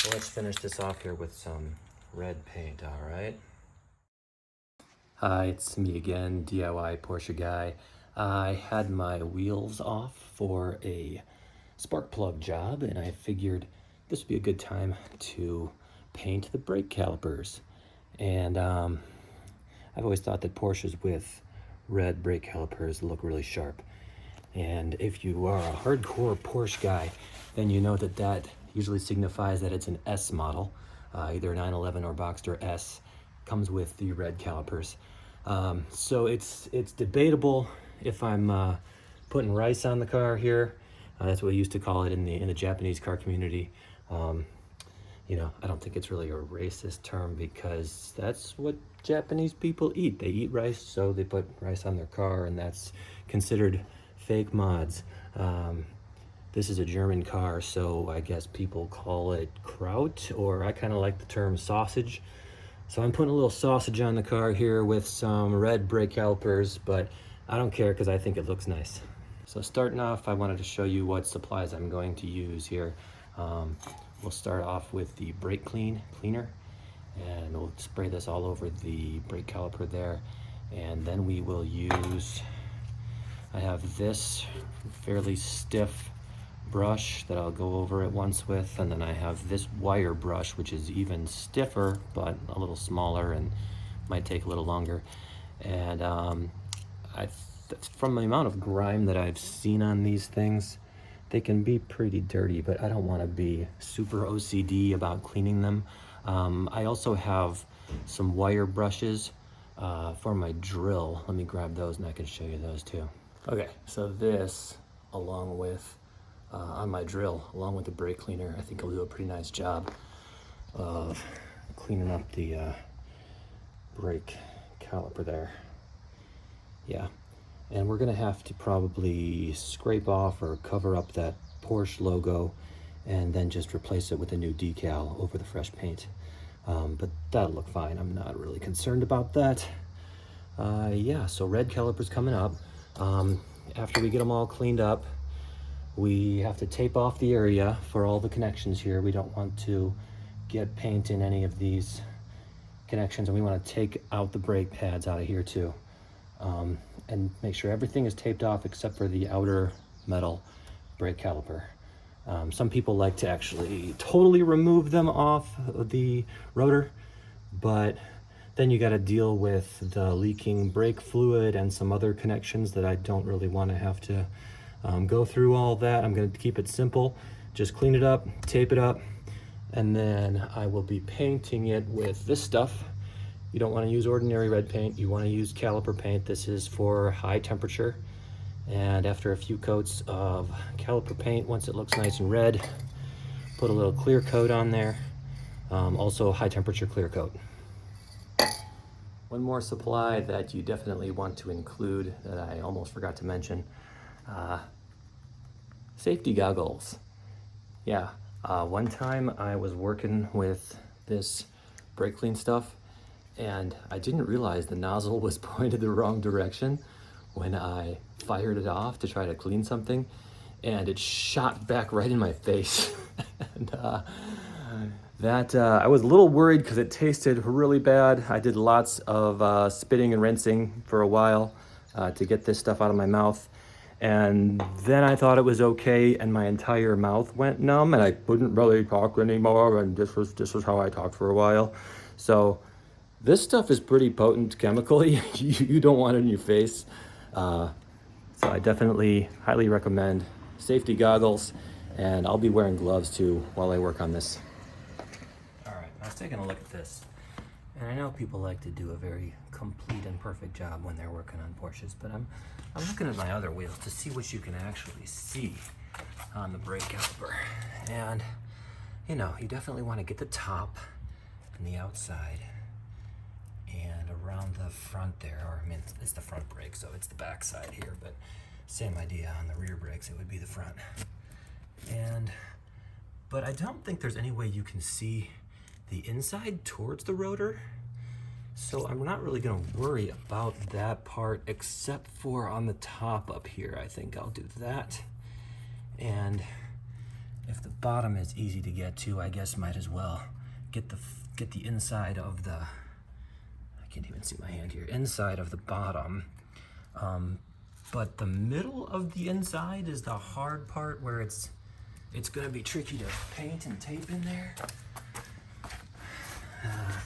Well, let's finish this off here with some red paint, all right? Hi, it's me again, DIY Porsche guy. I had my wheels off for a spark plug job, and I figured this would be a good time to paint the brake calipers. And I've always thought that Porsches with red brake calipers look really sharp. And if you are a hardcore Porsche guy, then you know that that usually signifies that it's an S model, either 911 or Boxster S, comes with the red calipers. So it's debatable if I'm putting rice on the car here. That's what we used to call it in the Japanese car community. You know, I don't think it's really a racist term because that's what Japanese people eat. They eat rice, so they put rice on their car, and that's considered fake mods. This is a German car, so I guess people call it kraut, or I kind of like the term sausage. So I'm putting a little sausage on the car here with some red brake calipers, but I don't care because I think it looks nice. So starting off, I wanted to show you what supplies I'm going to use here. We'll start off with the brake cleaner, and we'll spray this all over the brake caliper there. And then we will use, I have this fairly stiff brush that I'll go over it once with, and then I have this wire brush, which is even stiffer, but a little smaller and might take a little longer. And from the amount of grime that I've seen on these things, they can be pretty dirty, but I don't want to be super OCD about cleaning them. I also have some wire brushes for my drill. Let me grab those and I can show you those too. Okay, so this, along with, on my drill, along with the brake cleaner, I think will do a pretty nice job of cleaning up the brake caliper there. Yeah. And we're gonna have to probably scrape off or cover up that Porsche logo and then just replace it with a new decal over the fresh paint. But that'll look fine. I'm not really concerned about that. Yeah, so red calipers coming up. After we get them all cleaned up, we have to tape off the area for all the connections here. We don't want to get paint in any of these connections, and we want to take out the brake pads out of here too. And make sure everything is taped off except for the outer metal brake caliper. Some people like to actually totally remove them off the rotor, but then you got to deal with the leaking brake fluid and some other connections that I don't really want to have to go through all that. I'm going to keep it simple, just clean it up, tape it up, and then I will be painting it with this stuff. You don't want to use ordinary red paint, you want to use caliper paint. This is for high temperature. And after a few coats of caliper paint, once it looks nice and red, put a little clear coat on there. Also high temperature clear coat. One more supply that you definitely want to include that I almost forgot to mention, safety goggles. Yeah, one time I was working with this brake clean stuff, and I didn't realize the nozzle was pointed the wrong direction when I fired it off to try to clean something, and it shot back right in my face. And I was a little worried because it tasted really bad. I did lots of spitting and rinsing for a while to get this stuff out of my mouth. And then I thought it was okay, and my entire mouth went numb, and I couldn't really talk anymore, and this was how I talked for a while. So this stuff is pretty potent chemically. You don't want it in your face. So I definitely highly recommend safety goggles, and I'll be wearing gloves too while I work on this. All right, I was taking a look at this, and I know people like to do a very complete and perfect job when they're working on Porsches, but I'm looking at my other wheels to see what you can actually see on the brake caliper. And you know, you definitely want to get the top and the outside and around the front there, or I mean, it's the front brake, so it's the back side here, but same idea on the rear brakes, it would be the front. But I don't think there's any way you can see the inside towards the rotor, so I'm not really gonna worry about that part, except for on the top up here. I think I'll do that. And if the bottom is easy to get to, I guess might as well get the inside of the, I can't even see my hand here, inside of the bottom. But the middle of the inside is the hard part where it's gonna be tricky to paint and tape in there.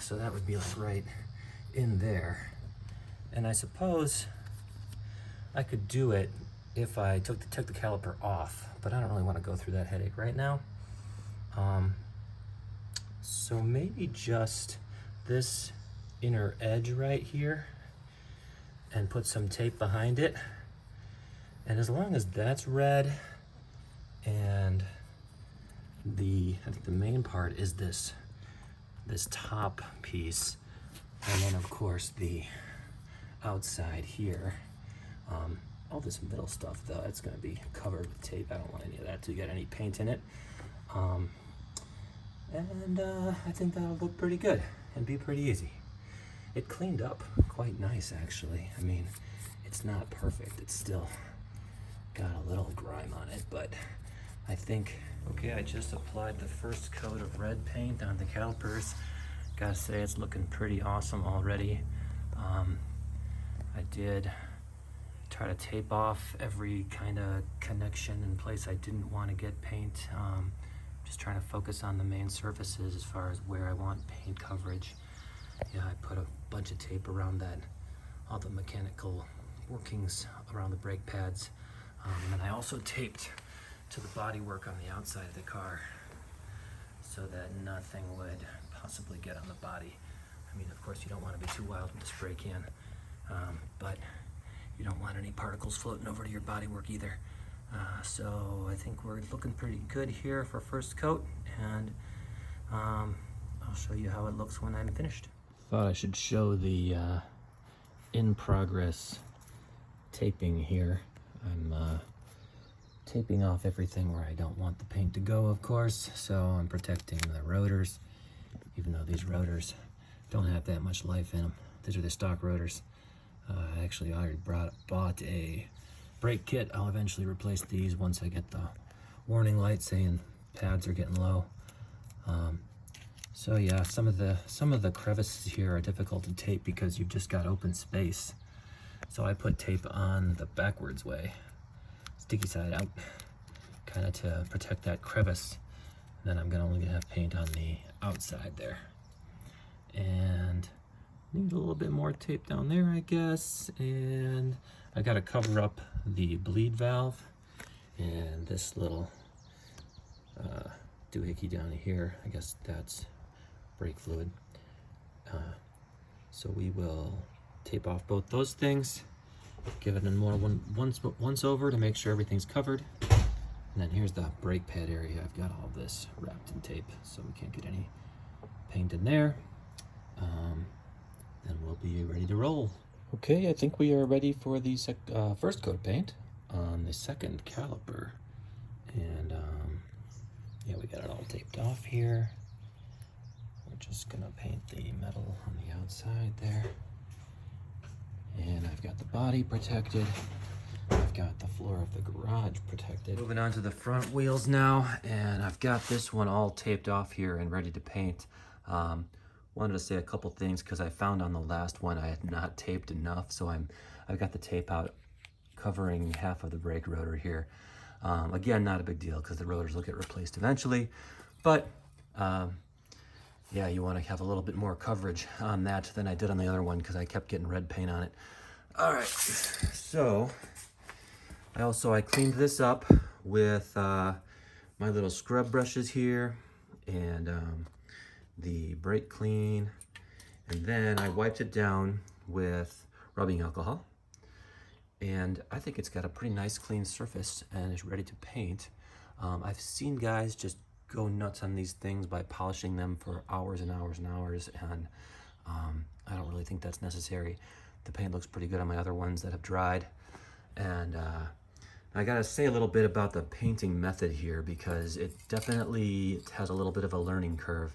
So that would be like right in there. And I suppose I could do it if I took the caliper off, but I don't really want to go through that headache right now. So maybe just this inner edge right here and put some tape behind it. And as long as that's red, and I think the main part is this top piece, and then of course the outside here. All this middle stuff though, it's gonna be covered with tape. I don't want any of that to get any paint in it. I think that'll look pretty good and be pretty easy. It cleaned up quite nice actually. I mean, it's not perfect. It's still got a little grime on it, but I think, okay, I just applied the first coat of red paint on the calipers. Gotta say, it's looking pretty awesome already. I did try to tape off every kind of connection in place I didn't want to get paint. Just trying to focus on the main surfaces as far as where I want paint coverage. Yeah, I put a bunch of tape around that, all the mechanical workings around the brake pads. And I also taped to the bodywork on the outside of the car so that nothing would possibly get on the body. I mean, of course, you don't want to be too wild with the spray can, but you don't want any particles floating over to your bodywork either. So I think we're looking pretty good here for first coat, and I'll show you how it looks when I'm finished. Thought I should show the in progress taping here. I'm taping off everything where I don't want the paint to go, of course, so I'm protecting the rotors, even though these rotors don't have that much life in them. These are the stock rotors. I actually already bought a brake kit. I'll eventually replace these once I get the warning light saying pads are getting low. So yeah, some of the crevices here are difficult to tape because you've just got open space. So I put tape on the backwards way, sticky side out, kind of to protect that crevice. Then I'm only gonna have paint on the outside there. And need a little bit more tape down there, I guess. And I gotta cover up the bleed valve and this little doohickey down here. I guess that's brake fluid. So we will tape off both those things, give it a more once over to make sure everything's covered. And then here's the brake pad area. I've got all this wrapped in tape so we can't get any paint in there. Then we'll be ready to roll. Okay, I think we are ready for the first coat of paint on the second caliper. And yeah, we got it all taped off here. We're just gonna paint the metal on the outside there. And I've got the body protected. I've got the floor of the garage protected. Moving on to the front wheels now, and I've got this one all taped off here and ready to paint. Wanted to say a couple things because I found on the last one I had not taped enough, so I've got the tape out covering half of the brake rotor here. Again, not a big deal because the rotors will get replaced eventually, but yeah, you want to have a little bit more coverage on that than I did on the other one because I kept getting red paint on it. All right, so I cleaned this up with my little scrub brushes here and the brake clean, and then I wiped it down with rubbing alcohol, and I think it's got a pretty nice clean surface and is ready to paint. I've seen guys just go nuts on these things by polishing them for hours and hours and hours, and I don't really think that's necessary. The paint looks pretty good on my other ones that have dried. And I gotta say a little bit about the painting method here because it definitely has a little bit of a learning curve.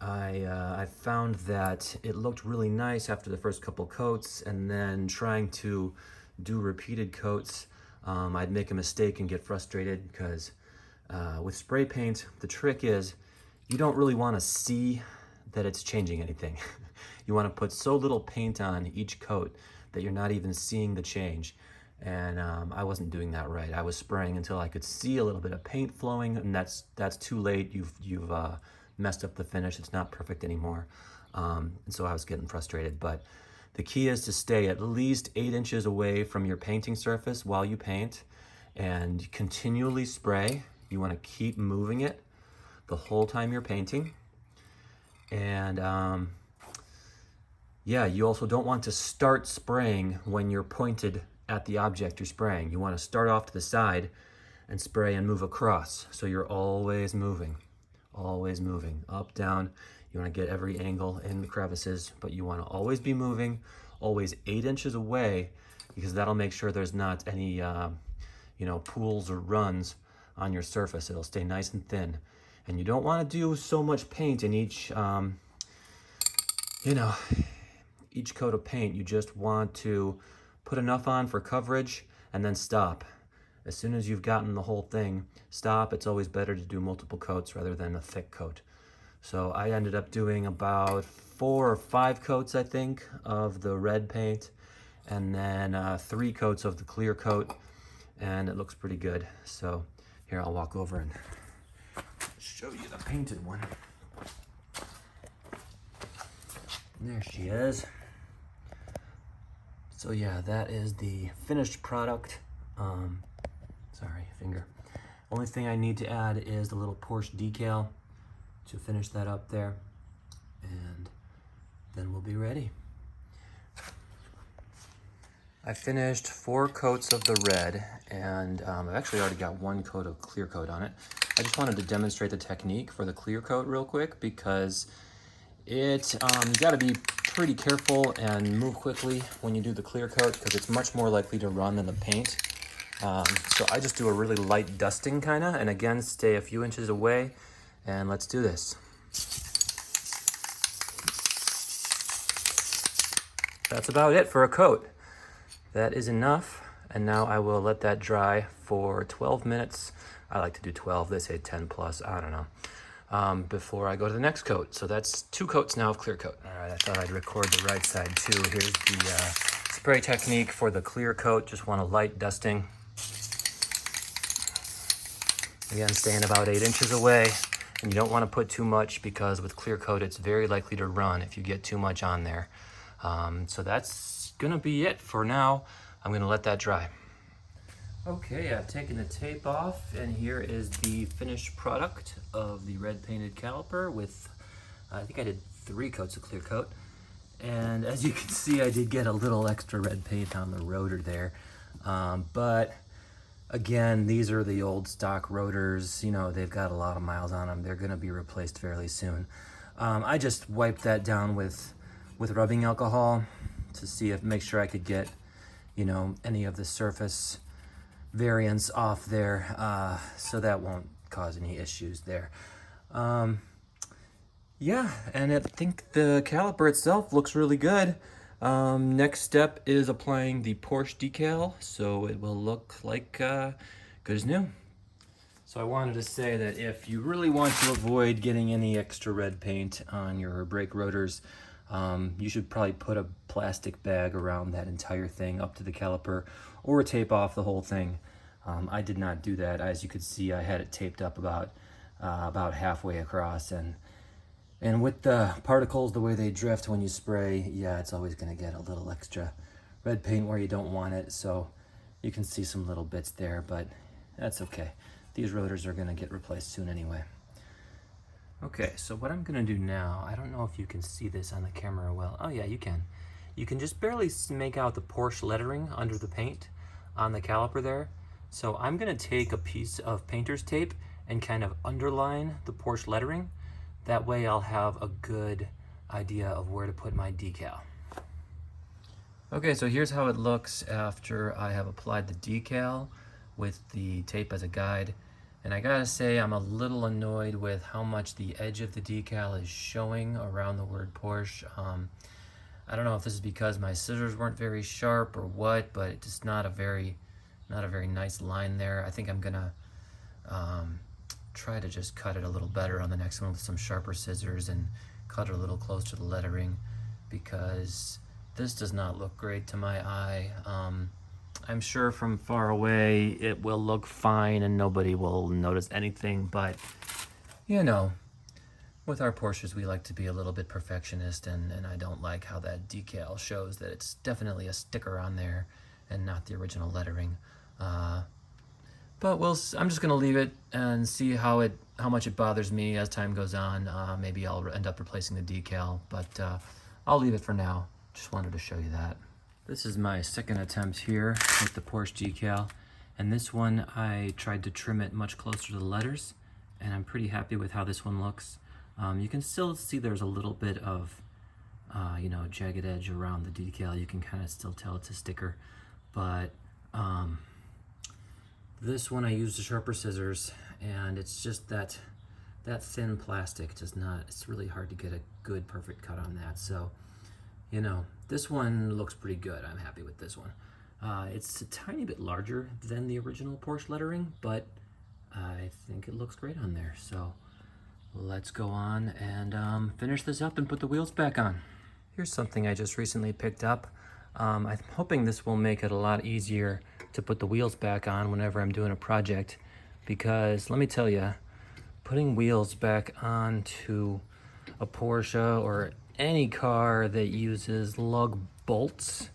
I found that it looked really nice after the first couple coats, and then trying to do repeated coats, I'd make a mistake and get frustrated because With spray paint, the trick is you don't really want to see that it's changing anything. You want to put so little paint on each coat that you're not even seeing the change. And I wasn't doing that right. I was spraying until I could see a little bit of paint flowing, and that's too late. You've messed up the finish. It's not perfect anymore. And so I was getting frustrated. But the key is to stay at least 8 inches away from your painting surface while you paint, and continually spray. You want to keep moving it the whole time you're painting. And yeah, you also don't want to start spraying when you're pointed at the object you're spraying. You want to start off to the side and spray and move across. So you're always moving, up, down. You want to get every angle in the crevices, but you want to always be moving, always 8 inches away, because that'll make sure there's not any, you know, pools or runs on your surface. It'll stay nice and thin. And you don't want to do so much paint in each, you know, each coat of paint. You just want to put enough on for coverage and then stop. As soon as you've gotten the whole thing, stop. It's always better to do multiple coats rather than a thick coat. So I ended up doing about 4 or 5 coats, I think, of the red paint, and then 3 coats of the clear coat, and it looks pretty good. So here, I'll walk over and show you the painted one. There she is. So yeah, that is the finished product. Sorry, finger. Only thing I need to add is the little Porsche decal to finish that up there, and then we'll be ready. I finished 4 coats of the red, and I've actually already got 1 coat of clear coat on it. I just wanted to demonstrate the technique for the clear coat real quick, because you gotta be pretty careful and move quickly when you do the clear coat, because it's much more likely to run than the paint. So I just do a really light dusting kinda, and again, stay a few inches away, and let's do this. That's about it for a coat. That is enough, and now I will let that dry for 12 minutes. I like to do 12, they say 10 plus, I don't know, before I go to the next coat. So that's 2 coats now of clear coat. All right, I thought I'd record the right side too. Here's the spray technique for the clear coat. Just want a light dusting. Again, staying about 8 inches away, and you don't want to put too much, because with clear coat, it's very likely to run if you get too much on there. So that's gonna be it for now. I'm gonna let that dry. Okay, I've taken the tape off, and here is the finished product of the red painted caliper with, I think I did 3 coats of clear coat. And as you can see, I did get a little extra red paint on the rotor there. But again, these are the old stock rotors. You know, they've got a lot of miles on them. They're gonna be replaced fairly soon. I just wiped that down with rubbing alcohol to see if, make sure I could get, you know, any of the surface variants off there, so that won't cause any issues there. Yeah, and I think the caliper itself looks really good. Next step is applying the Porsche decal, so it will look like good as new. So I wanted to say that if you really want to avoid getting any extra red paint on your brake rotors, you should probably put a plastic bag around that entire thing up to the caliper, or tape off the whole thing. I did not do that. As you could see, I had it taped up about halfway across, and with the particles, the way they drift when you spray, yeah, it's always gonna get a little extra red paint where you don't want it. So you can see some little bits there, but that's okay. These rotors are gonna get replaced soon anyway. Okay, so what I'm gonna do now, I don't know if you can see this on the camera well. Oh yeah, you can. You can just barely make out the Porsche lettering under the paint on the caliper there. So I'm gonna take a piece of painter's tape and kind of underline the Porsche lettering. That way I'll have a good idea of where to put my decal. Okay, so here's how it looks after I have applied the decal with the tape as a guide. And I gotta say, I'm a little annoyed with how much the edge of the decal is showing around the word Porsche. I don't know if this is because my scissors weren't very sharp or what, but it's just not a very nice line there. I think I'm gonna try to just cut it a little better on the next one with some sharper scissors and cut it a little close to the lettering, because this does not look great to my eye. I'm sure from far away it will look fine and nobody will notice anything, but you know, with our Porsches we like to be a little bit perfectionist, and I don't like how that decal shows that it's definitely a sticker on there and not the original lettering. But I'm just gonna leave it and see how much it bothers me as time goes on. Maybe I'll end up replacing the decal, but I'll leave it for now. Just wanted to show you that. This is my second attempt here with the Porsche decal, and this one I tried to trim it much closer to the letters, and I'm pretty happy with how this one looks. You can still see there's a little bit of jagged edge around the decal. You can kind of still tell it's a sticker, but this one I used the sharper scissors, and it's just that thin plastic does not, it's really hard to get a good perfect cut on that. So, you know, this one looks pretty good. I'm happy with this one. It's a tiny bit larger than the original Porsche lettering, but I think it looks great on there. So let's go on and finish this up and put the wheels back on. Here's something I just recently picked up. I'm hoping this will make it a lot easier to put the wheels back on whenever I'm doing a project, because let me tell you, putting wheels back onto a Porsche or any car that uses lug bolts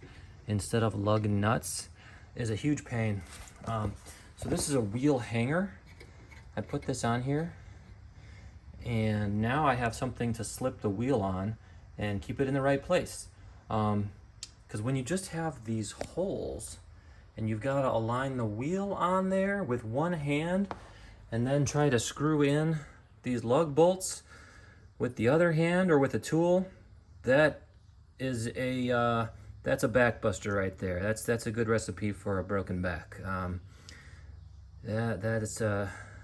instead of lug nuts is a huge pain. So this is a wheel hanger. I put this on here, and now I have something to slip the wheel on and keep it in the right place. Because when you just have these holes and you've got to align the wheel on there with one hand and then try to screw in these lug bolts with the other hand or with a tool, that is that's a back buster right there. That's a good recipe for a broken back. That is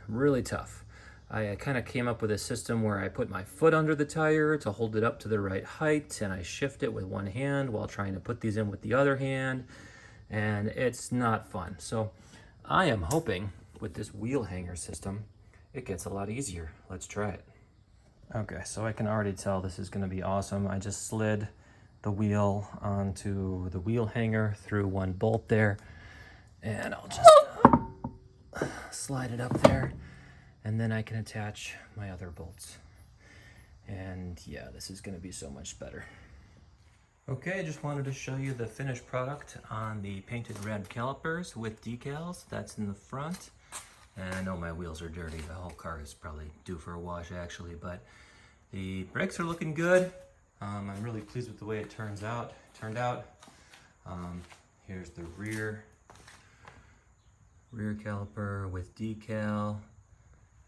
really tough. I kind of came up with a system where I put my foot under the tire to hold it up to the right height, and I shift it with one hand while trying to put these in with the other hand, and it's not fun. So I am hoping with this wheel hanger system it gets a lot easier. Let's try it. Okay, so I can already tell this is going to be awesome. I just slid the wheel onto the wheel hanger through one bolt there, and I'll just slide it up there, and then I can attach my other bolts. And yeah, this is going to be so much better. Okay, I just wanted to show you the finished product on the painted red calipers with decals. That's in the front. And I know my wheels are dirty. The whole car is probably due for a wash actually, but the brakes are looking good. I'm really pleased with the way it turned out. Here's the rear caliper with decal,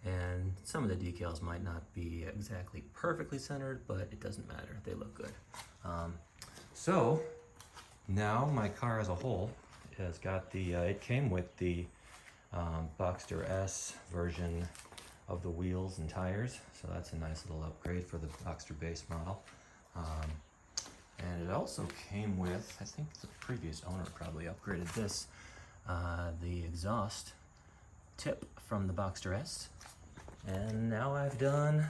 and some of the decals might not be exactly perfectly centered, but it doesn't matter. They look good. So now my car as a whole has got the, it came with the Boxster S version of the wheels and tires, so that's a nice little upgrade for the Boxster base model. And it also came with, I think the previous owner probably upgraded this, the exhaust tip from the Boxster S. And now I've done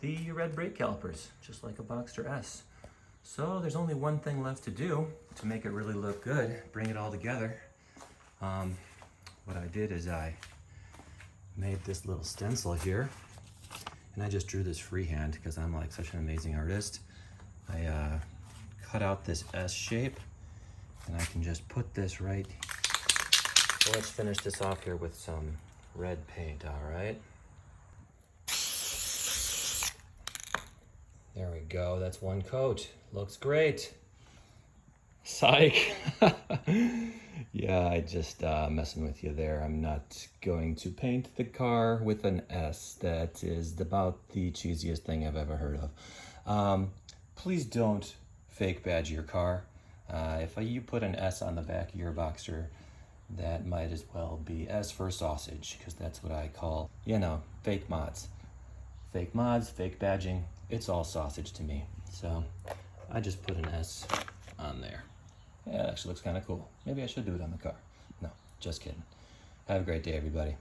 the red brake calipers, just like a Boxster S. So there's only one thing left to do to make it really look good, bring it all together. What I did is I made this little stencil here, and I just drew this freehand because I'm like such an amazing artist. I cut out this S shape, and I can just put this right. So let's finish this off here with some red paint, all right? There we go, that's one coat. Looks great. Psych. Yeah, I just messing with you there. I'm not going to paint the car with an S. That is about the cheesiest thing I've ever heard of. Please don't fake badge your car. If you put an S on the back of your Boxster, that might as well be S for sausage, because that's what I call, you know, fake mods. Fake mods, fake badging, it's all sausage to me. So I just put an S on there. Yeah, it actually looks kind of cool. Maybe I should do it on the car. No, just kidding. Have a great day, everybody.